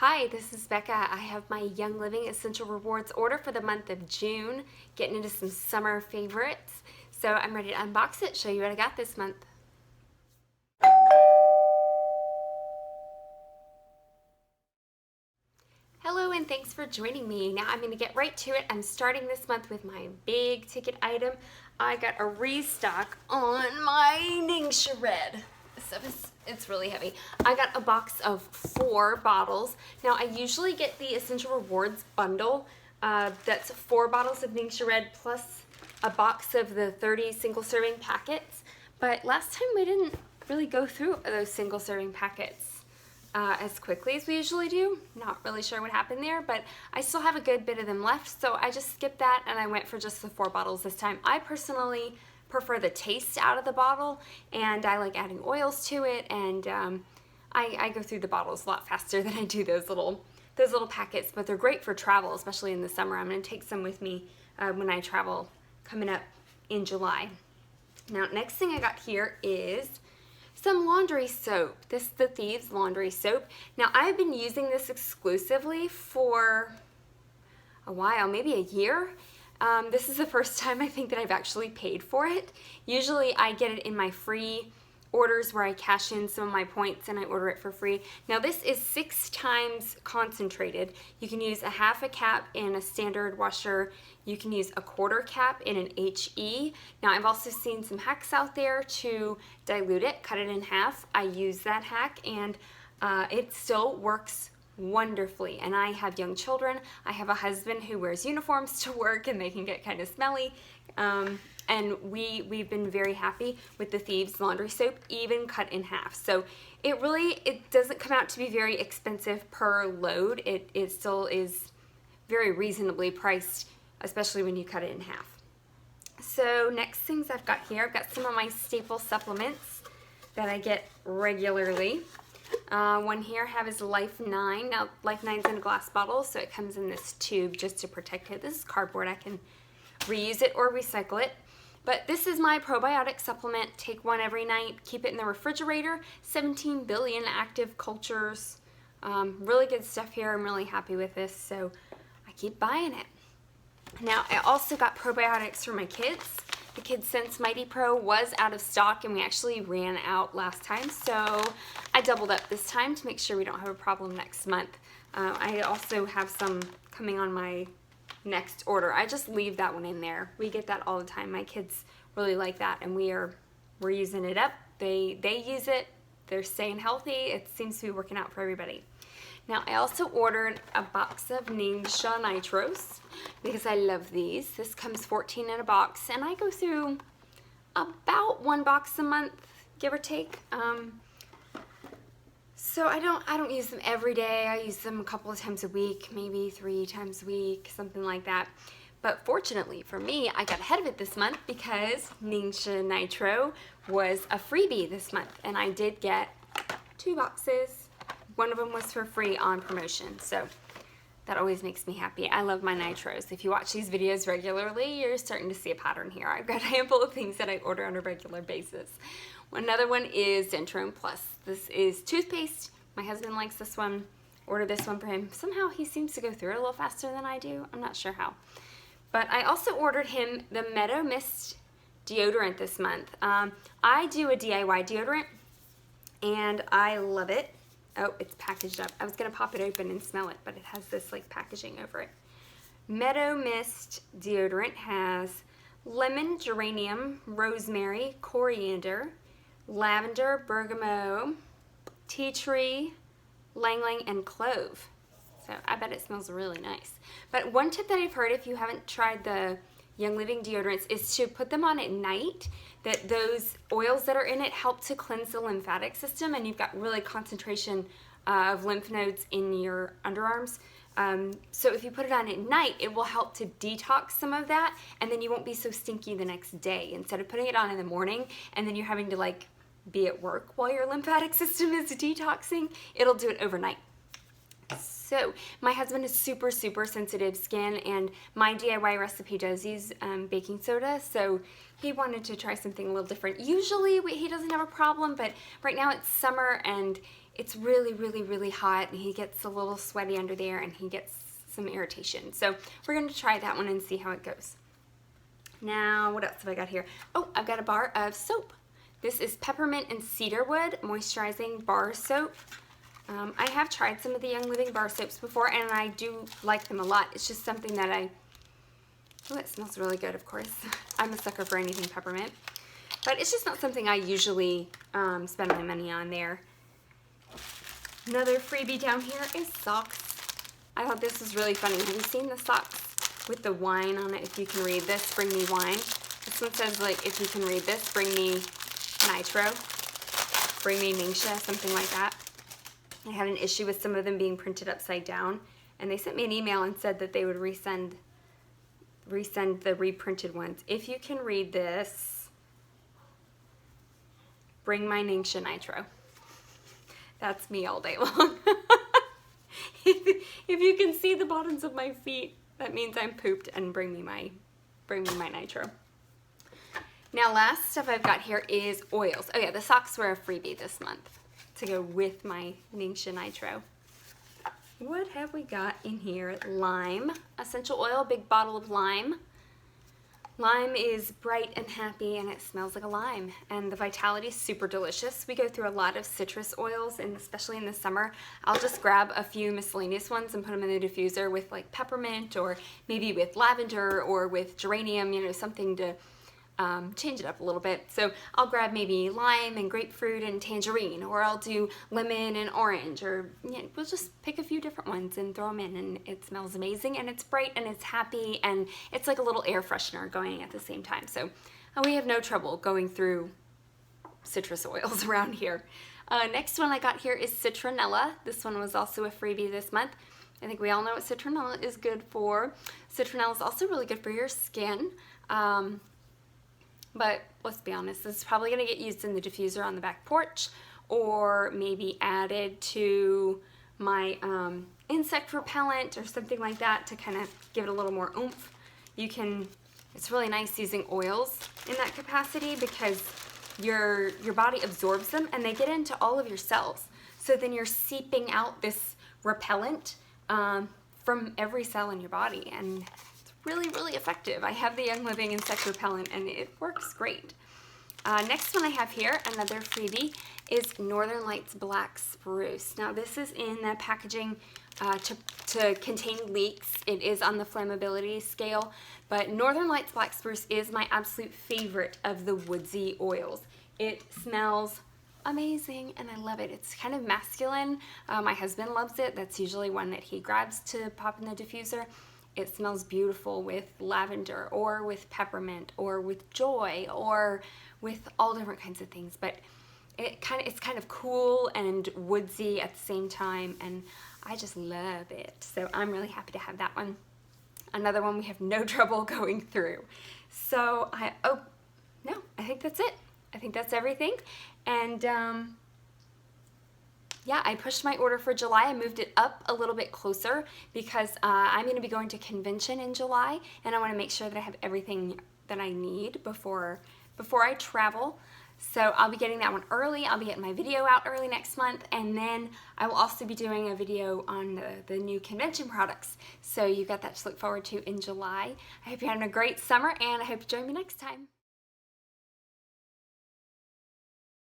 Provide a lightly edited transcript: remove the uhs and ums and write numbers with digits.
Hi, this is Becca. I have my Young Living Essential Rewards order for the month of June, getting into some summer favorites. So I'm ready to unbox it, show you what I got this month. Hello and thanks for joining me. Now I'm going to get right to it. I'm starting this month with my big ticket item. I got a restock on my Ningxia Red. It's really heavy. I got a box of 4 bottles. Now I usually get the Essential Rewards bundle. That's 4 bottles of Ningxia Red plus a box of the 30 single serving packets. But last time we didn't really go through those single serving packets as quickly as we usually do. Not really sure what happened there, but I still have a good bit of them left, so I just skipped that and I went for just the 4 bottles this time. I personally prefer the taste out of the bottle, and I like adding oils to it, and I go through the bottles a lot faster than I do those little packets, but they're great for travel, especially in the summer. I'm going to take some with me when I travel coming up in July. Now, next thing I got here is some laundry soap. This is the Thieves laundry soap. Now, I've been using this exclusively for a while, maybe a year. This is the first time I think that I've actually paid for it. Usually I get it in my free orders where I cash in some of my points and I order it for free. Now this is 6 times concentrated. You can use a half a cap in a standard washer. You can use a 1/4 cap in an HE. Now I've also seen some hacks out there to dilute it, cut it in half. I use that hack and it still works wonderfully. And I have young children. I have a husband who wears uniforms to work and they can get kind of smelly. And we've been very happy with the Thieves laundry soap, even cut in half. So it doesn't come out to be very expensive per load. It still is very reasonably priced, especially when you cut it in half. So next things I've got here, I've got some of my staple supplements that I get regularly. One here I have is Life 9. Now Life 9's in a glass bottle, so it comes in this tube just to protect it. This is cardboard. I can reuse it or recycle it. But this is my probiotic supplement. Take one every night. Keep it in the refrigerator. 17 billion active cultures. Really good stuff here. I'm really happy with this, so I keep buying it. Now I also got probiotics for my kids. The Kids Sense Mighty Pro was out of stock and we actually ran out last time, so I doubled up this time to make sure we don't have a problem next month. I also have some coming on my next order. I just leave that one in there. We get that all the time. My kids really like that and we're using it up. They use it. They're staying healthy. It seems to be working out for everybody. Now I also ordered a box of Ningxia Nitros because I love these. This comes 14 in a box and I go through about 1 box a month, give or take. So I don't use them every day. I use them a couple of times a week, maybe 3 times a week, something like that. But fortunately for me, I got ahead of it this month because Ningxia Nitro was a freebie this month and I did get 2 boxes. One of them was for free on promotion, so that always makes me happy. I love my nitros. If you watch these videos regularly, you're starting to see a pattern here. I've got a handful of things that I order on a regular basis. Another one is Dentrone Plus. This is toothpaste. My husband likes this one. Ordered this one for him. Somehow he seems to go through it a little faster than I do. I'm not sure how. But I also ordered him the Meadow Mist deodorant this month. I do a DIY deodorant, and I love it. Oh, it's packaged up. I was going to pop it open and smell it, but it has this like packaging over it. Meadow Mist deodorant has lemon, geranium, rosemary, coriander, lavender, bergamot, tea tree, ylang-ylang, and clove. So I bet it smells really nice. But one tip that I've heard, if you haven't tried the Young Living deodorants, is to put them on at night. That those oils that are in it help to cleanse the lymphatic system, and you've got really concentration of lymph nodes in your underarms. So if you put it on at night, it will help to detox some of that, and then you won't be so stinky the next day. Instead of putting it on in the morning, and then you're having to like be at work while your lymphatic system is detoxing, it'll do it overnight. So my husband is super sensitive skin, and my DIY recipe does use baking soda, so he wanted to try something a little different. Usually he doesn't have a problem, but right now it's summer and it's really, really, really hot and he gets a little sweaty under there and he gets some irritation. So we're going to try that one and see how it goes. Now, what else have I got here? Oh, I've got a bar of soap. This is peppermint and cedarwood moisturizing bar soap. I have tried some of the Young Living bar soaps before and I do like them a lot. It's just something that oh, it smells really good, of course. I'm a sucker for anything peppermint. But it's just not something I usually spend my money on there. Another freebie down here is socks. I thought this was really funny. Have you seen the socks with the wine on it? If you can read this, bring me wine. This one says, like, if you can read this, bring me nitro. Bring me Ningxia, something like that. I had an issue with some of them being printed upside down. And they sent me an email and said that they would resend the reprinted ones. If you can read this, bring my Ningxia Nitro. That's me all day long. If you can see the bottoms of my feet, that means I'm pooped, and bring me my Nitro. Now, last stuff I've got here is oils. Oh yeah, the socks were a freebie this month to go with my Ningxia Nitro. What have we got in here? Lime essential oil, big bottle of lime. Lime is bright and happy and it smells like a lime, and the vitality is super delicious. We go through a lot of citrus oils, and especially in the summer, I'll just grab a few miscellaneous ones and put them in the diffuser with like peppermint or maybe with lavender or with geranium, you know, something to change it up a little bit. So I'll grab maybe lime and grapefruit and tangerine, or I'll do lemon and orange, or you know, we'll just pick a few different ones and throw them in, and it smells amazing and it's bright and it's happy and it's like a little air freshener going at the same time. So we have no trouble going through citrus oils around here. Next one I got here is citronella. This one was also a freebie this month. I think we all know what citronella is good for. Citronella is also really good for your skin. But let's be honest, this is probably going to get used in the diffuser on the back porch, or maybe added to my insect repellent or something like that to kind of give it a little more oomph. It's really nice using oils in that capacity because your body absorbs them and they get into all of your cells. So then you're seeping out this repellent from every cell in your body, and really, really effective. I have the Young Living insect repellent and it works great. Next one I have here, another freebie, is Northern Lights Black Spruce. Now this is in the packaging to contain leaks. It is on the flammability scale, but Northern Lights Black Spruce is my absolute favorite of the woodsy oils. It smells amazing and I love it. It's kind of masculine. My husband loves it. That's usually one that he grabs to pop in the diffuser. It smells beautiful with lavender or with peppermint or with joy or with all different kinds of things, but it's kind of cool and woodsy at the same time, and I just love it. So I'm really happy to have that one. Another one we have no trouble going through. So I think that's it. I think that's everything. And yeah, I pushed my order for July. I moved it up a little bit closer because I'm going to be going to convention in July, and I want to make sure that I have everything that I need before I travel. So I'll be getting that one early. I'll be getting my video out early next month, and then I will also be doing a video on the new convention products. So you've got that to look forward to in July. I hope you're having a great summer, and I hope you join me next time.